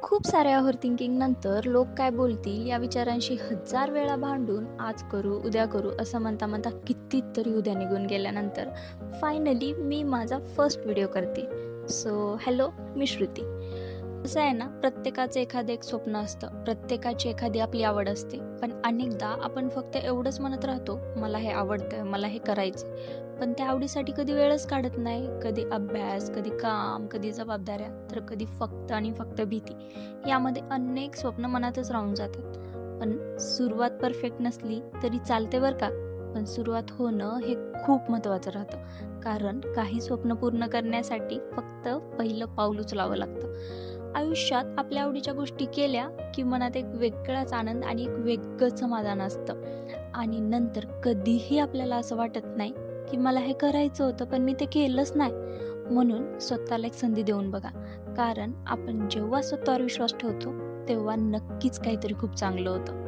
खूप साऱ्या ओव्हरथिंकिंग नंतर लोक काय बोलतील या विचारांशी हजार वेळा भांडून आज करू उद्या करू असं म्हणता म्हणता कितीतरी उद्या निघून गेल्यानंतर फायनली मी माझा फर्स्ट व्हिडिओ करते. सो हॅलो, मी श्रुती. असं आहे ना, प्रत्येकाचं एखादं एक स्वप्न असतं, प्रत्येकाची एखादी आपली आवड असते. पण अनेकदा आपण फक्त एवढंच म्हणत राहतो, मला हे आवडतं, मला हे करायचं. पण त्या आवडीसाठी कधी वेळच काढत नाही. कधी अभ्यास, कधी काम, कधी जबाबदाऱ्या, तर कधी फक्त आणि फक्त भीती. यामध्ये अनेक स्वप्न मनातच राहून जातात. पण सुरुवात परफेक्ट नसली तरी चालते बरं का. पण सुरुवात होणं हे खूप महत्त्वाचं राहतं. कारण काही स्वप्न पूर्ण करण्यासाठी फक्त पहिलं पाऊल उचलावं लागतं. आयुष्यात आपल्या आवडीच्या गोष्टी केल्या की मनात एक वेगळाच आनंद आणि एक वेगळंच समाधान असतं. आणि नंतर कधीही आपल्याला असं वाटत नाही की मला हे करायचं होतं पण मी ते केलंच नाही. म्हणून स्वतःला एक संधी देऊन बघा. कारण आपण जेव्हा स्वतःवर विश्वास ठेवतो तेव्हा नक्कीच काहीतरी खूप चांगलं होतं.